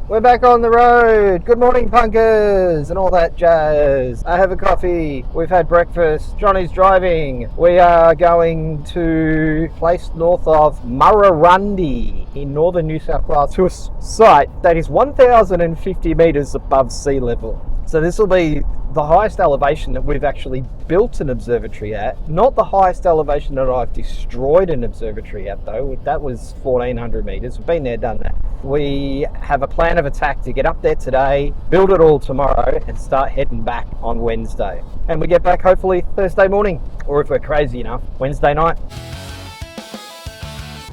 We're back on the road. Good morning, punkers, and all that jazz. I have a coffee. We've had breakfast. Johnny's driving. We are going to a place north of Murrurundi in northern New South Wales to a site that is 1,050 metres above sea level. So this will be the highest elevation that we've actually built an observatory at. Not the highest elevation that I've destroyed an observatory at, though. That was 1,400 metres. We've been there, done that. We have a plan of attack to get up there today, build it all tomorrow, and start heading back on Wednesday. And we get back hopefully Thursday morning, or if we're crazy enough, Wednesday night.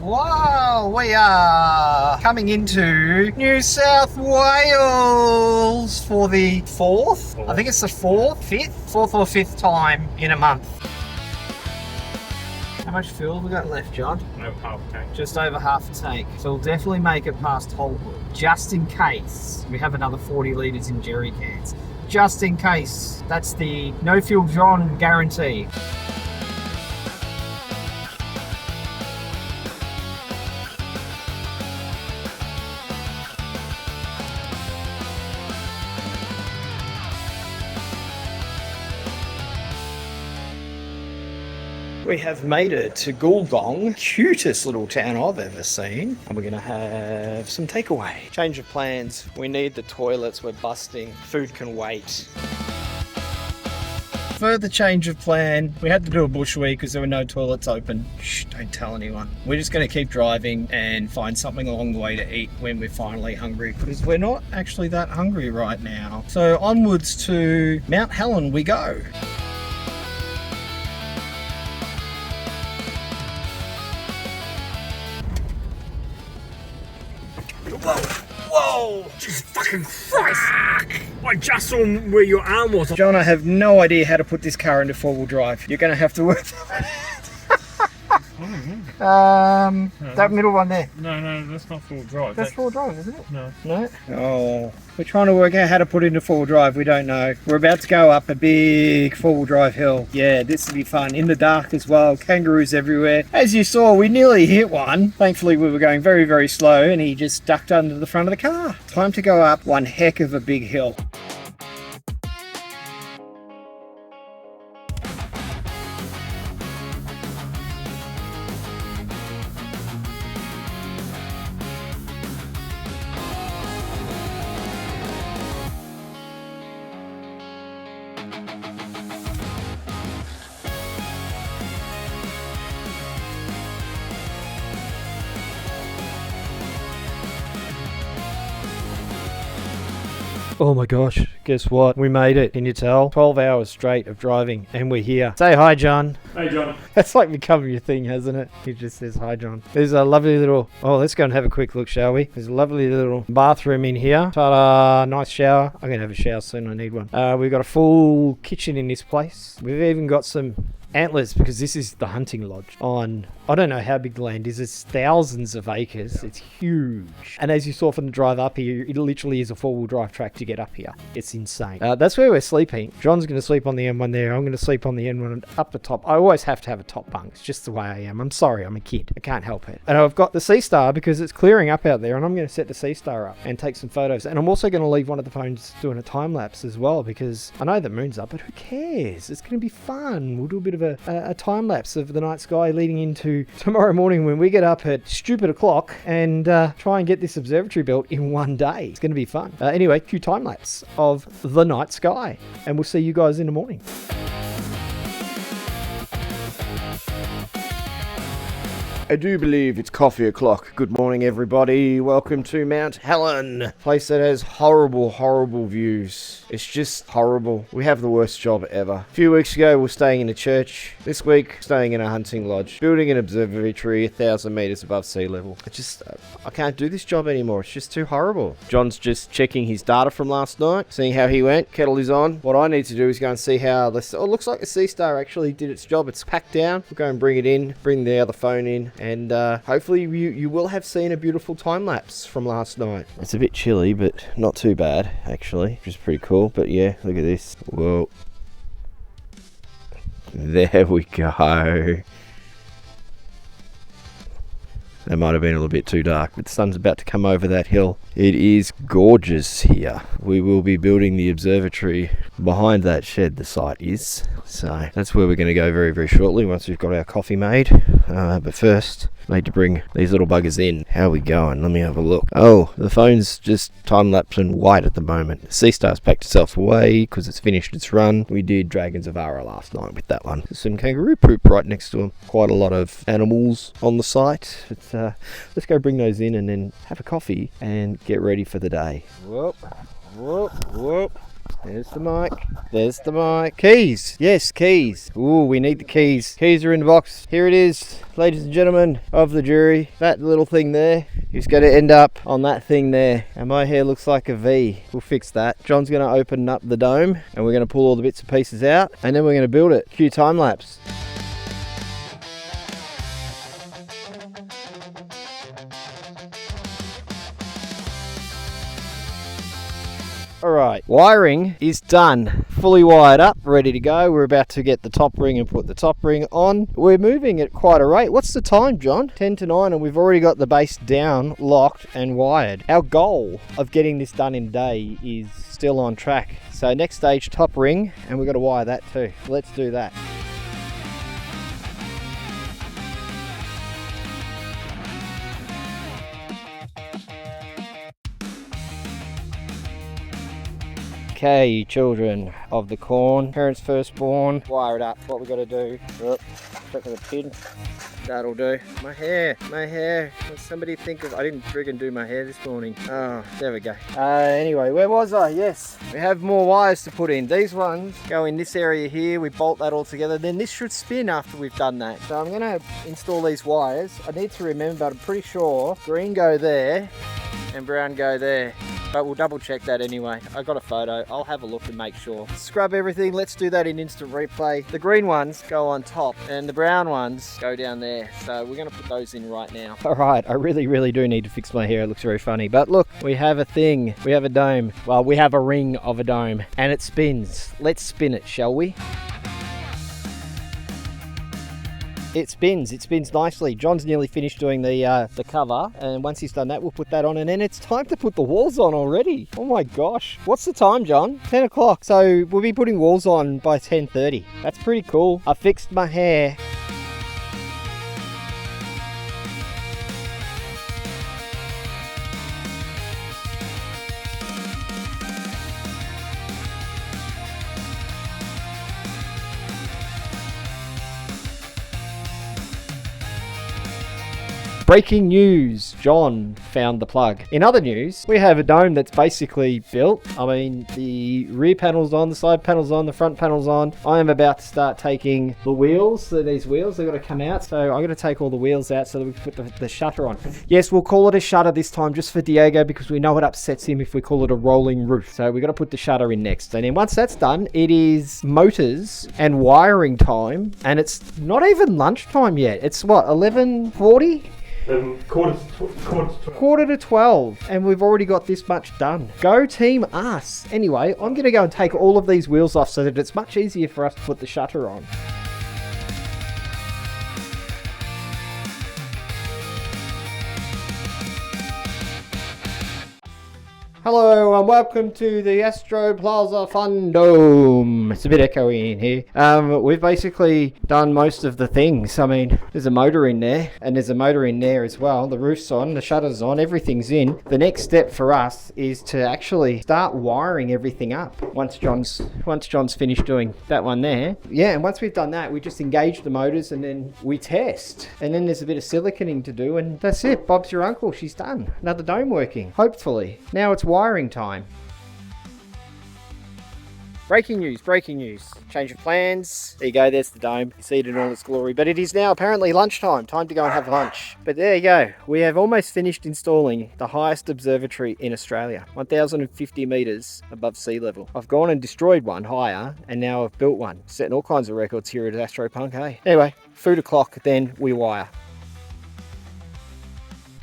Wow, we are coming into New South Wales for the fourth. I think it's the fourth or fifth time in a month. How much fuel have we got left, John? Over half a tank. Just over half a tank. So we'll definitely make it past Hollywood. Just in case we have another 40 litres in jerry cans. Just in case. That's the no fuel John guarantee. We have made it to Goolgong, cutest little town I've ever seen. And we're gonna have some takeaway. Change of plans. We need the toilets, we're busting. Food can wait. Further change of plan. We had to do a bush week because there were no toilets open. Shh, don't tell anyone. We're just gonna keep driving and find something along the way to eat when we're finally hungry, because we're not actually that hungry right now. So onwards to Mount Helen we go. Whoa! Jesus fucking Christ! I just saw where your arm was. John, I have no idea how to put this car into four-wheel drive. You're going to have to work that middle one there. No, that's not full drive. That's full drive, isn't it? No. No? Oh. We're trying to work out how to put it into four-wheel drive. We don't know. We're about to go up a big four-wheel drive hill. Yeah, this will be fun. In the dark as well. Kangaroos everywhere. As you saw, we nearly hit one. Thankfully, we were going very, very slow and he just ducked under the front of the car. Time to go up one heck of a big hill. Oh my gosh, guess what? We made it. Can you tell? 12 hours straight of driving and we're here. Say hi, John. Hey, John. That's like become your thing, hasn't it? He just says hi, John. There's a lovely little... Oh, let's go and have a quick look, shall we? There's a lovely little bathroom in here. Ta-da! Nice shower. I'm going to have a shower soon. I need one. We've got a full kitchen in this place. We've even got some antlers, because this is the hunting lodge on, I don't know how big the land is, it's thousands of acres. It's huge, and as you saw from the drive up here, it literally is a four-wheel drive track to get up here. It's insane. That's where we're sleeping. John's going to sleep on the M1 there. I'm going to sleep on the N1 up the top. I always have to have a top bunk. It's just the way I am. I'm sorry, I'm a kid. I can't help it. And I've got the Sea Star because it's clearing up out there, and I'm going to set the Sea Star up and take some photos. And I'm also going to leave one of the phones doing a time lapse as well, because I know the moon's up, but who cares? It's going to be fun. We'll do a bit of a time lapse of the night sky leading into tomorrow morning when we get up at stupid o'clock and try and get this observatory built in one day. It's going to be fun. Anyway, cue time lapse of the night sky, and we'll see you guys in the morning. I do believe it's coffee o'clock. Good morning, everybody. Welcome to Mount Helen. Place that has horrible, horrible views. It's just horrible. We have the worst job ever. A few weeks ago, we were staying in a church. This week, staying in a hunting lodge. Building an observatory 1,000 metres above sea level. I can't do this job anymore. It's just too horrible. John's just checking his data from last night, seeing how he went. Kettle is on. What I need to do is go and see how this... Oh, it looks like the Sea Star actually did its job. It's packed down. We'll go and bring it in, bring the other phone in, and hopefully you will have seen a beautiful time lapse from last night. It's a bit chilly, but not too bad actually, which is pretty cool. But yeah, look at this. Whoa, there we go. That might have been a little bit too dark, but the sun's about to come over that hill. It is gorgeous here. We will be building the observatory behind that shed, the site is. So that's where we're going to go very, very shortly once we've got our coffee made. But first, need to bring these little buggers in. How are we going? Let me have a look. Oh, the phone's just time-lapsing white at the moment. The Sea Star's packed itself away because it's finished its run. We did Dragons of Ara last night with that one. There's some kangaroo poop right next to them. Quite a lot of animals on the site. But, let's go bring those in and then have a coffee and get ready for the day. Whoop, whoop, whoop. There's the mic. There's the mic. Keys. Yes, keys. Ooh, we need the keys. Keys are in the box. Here it is, ladies and gentlemen of the jury. That little thing there is going to end up on that thing there. And my hair looks like a V. We'll fix that. John's going to open up the dome and we're going to pull all the bits and pieces out and then we're going to build it. Cue time lapse. Alright, wiring is done. Fully wired up, ready to go. We're about to get the top ring and put the top ring on. We're moving at quite a rate. What's the time, John? 10 to 9 and we've already got the base down, locked and wired. Our goal of getting this done in a day is still on track. So next stage, top ring, and we've got to wire that too. Let's do that. Okay, children of the corn, parents firstborn, wire it up. What we got to do? Look, stuck with a pin. That'll do. My hair. What somebody think of? I didn't friggin' do my hair this morning. Oh, there we go. Anyway, where was I? Yes, we have more wires to put in. These ones go in this area here. We bolt that all together. Then this should spin after we've done that. So I'm gonna install these wires. I need to remember, but I'm pretty sure green go there and brown go there. But we'll double check that anyway. I got a photo. I'll have a look and make sure. Scrub everything. Let's do that in instant replay. The green ones go on top and the brown ones go down there. So we're going to put those in right now. All right. I really do need to fix my hair. It looks very funny. But look, we have a thing. We have a dome. Well, we have a ring of a dome and it spins. Let's spin it, shall we? It spins nicely. John's nearly finished doing the cover, and once he's done that, we'll put that on, and then it's time to put the walls on already. Oh my gosh. What's the time, John? 10 o'clock. So we'll be putting walls on by 10:30. That's pretty cool. I fixed my hair. Breaking news, John found the plug. In other news, we have a dome that's basically built. I mean, the rear panel's on, the side panel's on, the front panel's on. I am about to start taking the wheels. So these wheels, they've got to come out. So I'm going to take all the wheels out so that we can put the shutter on. Yes, we'll call it a shutter this time just for Diego because we know it upsets him if we call it a rolling roof. So we've got to put the shutter in next. And then once that's done, it is motors and wiring time. And it's not even lunchtime yet. It's what, 11:40? Quarter to 12, and we've already got this much done. Go team us. Anyway, I'm going to go and take all of these wheels off so that it's much easier for us to put the shutter on. Hello and welcome to the Astro Plaza Fun Dome. It's a bit echoey in here. We've basically done most of the things. I mean, there's a motor in there and there's a motor in there as well. The roof's on, the shutter's on, everything's in. The next step for us is to actually start wiring everything up once John's finished doing that one there. Yeah, and once we've done that, we just engage the motors and then we test. And then there's a bit of siliconing to do and that's it. Bob's your uncle. She's done. Another dome working, hopefully. Now it's wiring time. Breaking news. Change of plans. There you go, there's the dome. You see it in all its glory. But it is now apparently lunchtime. Time to go and have lunch. But there you go. We have almost finished installing the highest observatory in Australia. 1,050 metres above sea level. I've gone and destroyed one higher and now I've built one. Setting all kinds of records here at AstroPuNk, hey? Anyway, food o'clock, then we wire.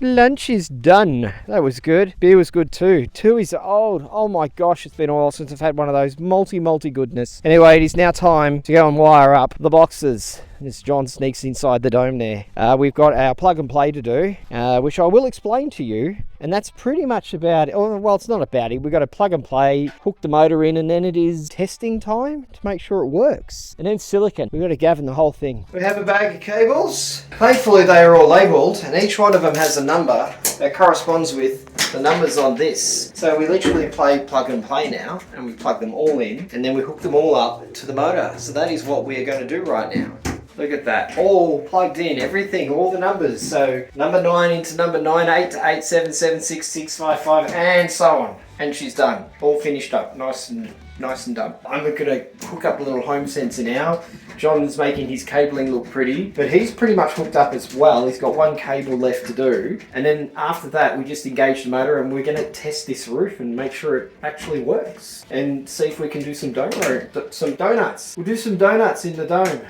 Lunch is done. That was good. Beer was good too. Two is old. Oh my gosh, it's been a while since I've had one of those. Multi goodness. Anyway, it is now time to go and wire up the boxes. as John sneaks inside the dome there. We've got our plug and play to do, which I will explain to you. And that's pretty much about it. Oh, well, it's not about it. We've got to plug and play, hook the motor in, and then it is testing time to make sure it works. And then silicon. We've got to gavin the whole thing. We have a bag of cables. Thankfully, they are all labelled, and each one of them has a number that corresponds with the numbers on this. So we literally play plug and play now, and we plug them all in, and then we hook them all up to the motor. So that is what we are going to do right now. Look at that, all plugged in, everything, all the numbers. So number 9 into number 9, 8 to 8, 7, 7, 6, 6, 5, 5, and so on. And she's done, all finished up, nice and done. I'm going to hook up a little home sensor now. John's making his cabling look pretty, but he's pretty much hooked up as well. He's got one cable left to do. And then after that, we just engage the motor and we're going to test this roof and make sure it actually works. And see if we can do some donuts. We'll do some donuts in the dome.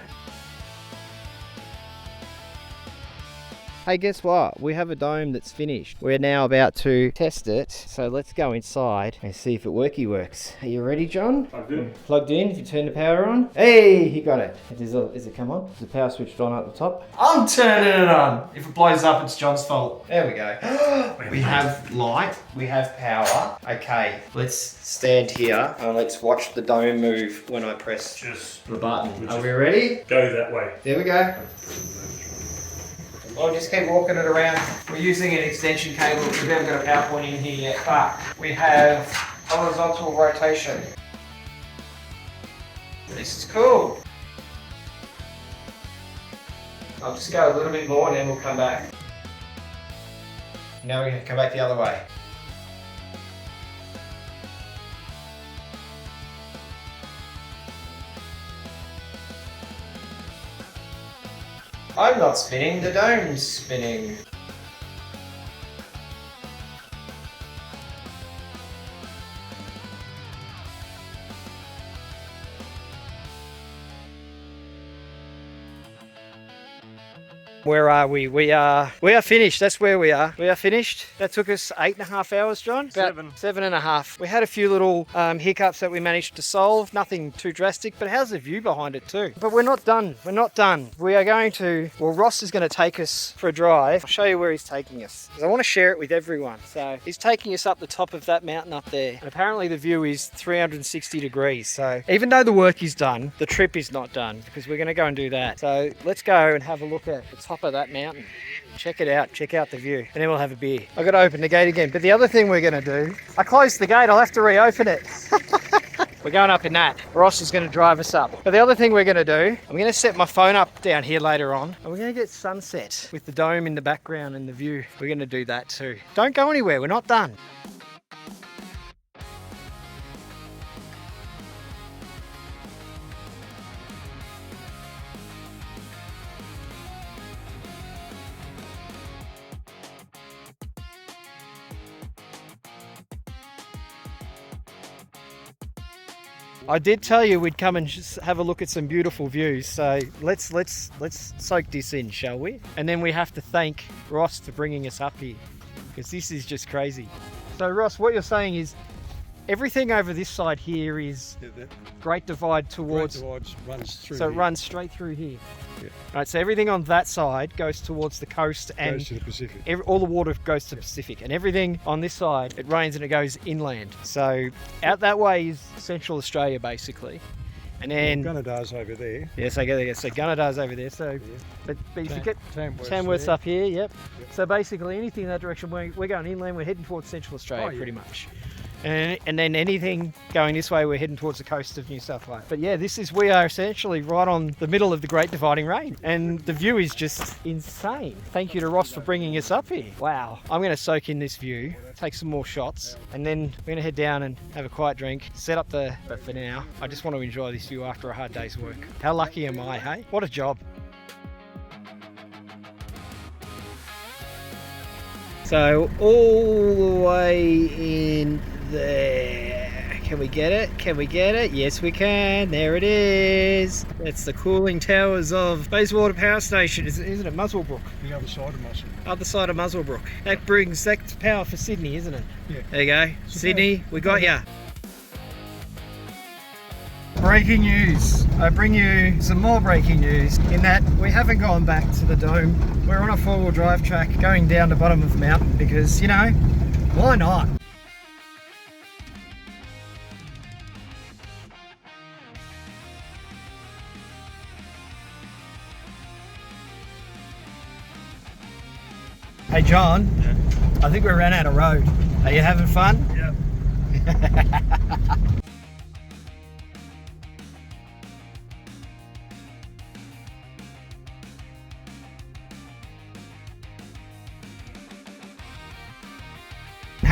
Hey, guess what? We have a dome that's finished. We're now about to test it. So let's go inside and see if it works. Are you ready, John? I do. Plugged in. If you turn the power on. Hey, he got it. Is it come on? Is the power switched on at the top? I'm turning it on. If it blows up, it's John's fault. There we go. We have light. We have power. Okay, let's stand here and let's watch the dome move when I press the button. Are we ready? Go that way. There we go. I'll just keep walking it around. We're using an extension cable. We haven't got a power point in here yet, but we have horizontal rotation. This is cool. I'll just go a little bit more and then we'll come back. Now we're going to come back the other way. I'm not spinning, the dome's spinning. Where are we? We are finished. That's where we are. We are finished. That took us 8.5 hours, John? About 7.5. We had a few little hiccups that we managed to solve. Nothing too drastic, but how's the view behind it too? But we're not done. We're not done. We are going to, well, Ross is going to take us for a drive. I'll show you where he's taking us, because I want to share it with everyone. So he's taking us up the top of that mountain up there. And apparently the view is 360 degrees. So even though the work is done, the trip is not done, because we're going to go and do that. So let's go and have a look at the top of that mountain. Check it out, check out the view, and then we'll have a beer. I've got to open the gate again, but the other thing we're going to do, I closed the gate, I'll have to reopen it. We're going up in that. Ross is going to drive us up. But the other thing we're going to do, I'm going to set my phone up down here later on, and we're going to get sunset with the dome in the background and the view. We're going to do that too. Don't go anywhere, we're not done. I did tell you we'd come and just have a look at some beautiful views, so let's soak this in, shall we? And then we have to thank Ross for bringing us up here, because this is just crazy. So Ross, what you're saying is everything over this side here is Great Divide towards... Great Divide runs through. So it runs straight through here. Yeah. Right, so everything on that side goes towards the coast and goes to the Pacific. All the water goes to the Pacific, and everything on this side, it rains and it goes inland. So out that way is Central Australia basically. And then Gunnedar's over there. Yes, I get it. So Gunnedar's over there. So, but if you get Tamworth's up here, yep. So basically anything in that direction, we're going inland. We're heading towards Central Australia pretty much. And then anything going this way, we're heading towards the coast of New South Wales. But yeah, we are essentially right on the middle of the Great Dividing Range, and the view is just insane. Thank you to Ross for bringing us up here. Wow. I'm going to soak in this view, take some more shots, and then we're going to head down and have a quiet drink, set up but for now, I just want to enjoy this view after a hard day's work. How lucky am I, hey? What a job. So all the way in there. Can we get it? Can we get it? Yes, we can. There it is. That's the cooling towers of Bayswater Power Station, isn't it? Muswellbrook. The other side of Muswellbrook. Other side of Muswellbrook. That's power for Sydney, isn't it? Yeah. There you go. Sydney, we got ya. breaking news. I bring you some more breaking news in that we haven't gone back to the dome. We're on a four-wheel drive track going down the bottom of the mountain because, you know, why not? Hey John, I think we ran out of road. Are you having fun? Yep.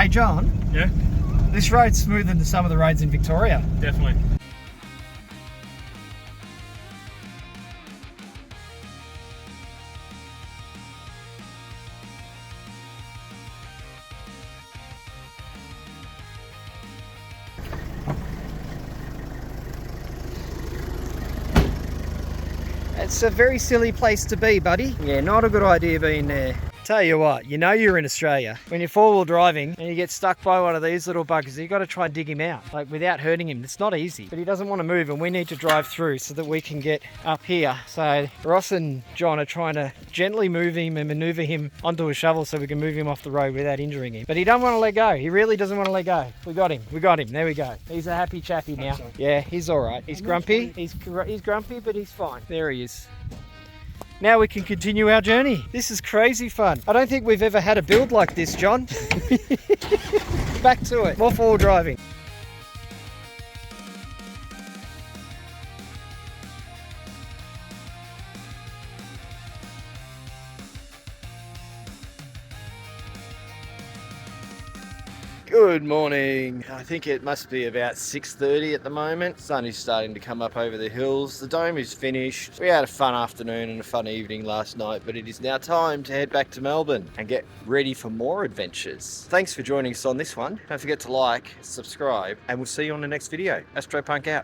Hey John, Yeah, this road's smoother than some of the roads in Victoria. definitely. It's a very silly place to be, buddy. Yeah, not a good idea being there. Tell you what, you know you're in Australia when you're four-wheel driving and you get stuck by one of these little buggers. You got to try and dig him out, like without hurting him. It's not easy, but he doesn't want to move, and we need to drive through so that we can get up here. So Ross and John are trying to gently move him and maneuver him onto a shovel so we can move him off the road without injuring him. But he doesn't want to let go. He really doesn't want to let go. We got him. We got him. There we go. He's a happy chappy now. Yeah, he's all right. He's grumpy. He's grumpy, but he's fine. There he is. Now we can continue our journey. This is crazy fun. I don't think we've ever had a build like this, John. Back to it. More four-wheel driving. Good morning. I think it must be about 6:30 at the moment. Sun is starting to come up over the hills. The dome is finished. We had a fun afternoon and a fun evening last night, but it is now time to head back to Melbourne and get ready for more adventures. Thanks for joining us on this one. Don't forget to like, subscribe, and we'll see you on the next video. AstroPuNk out.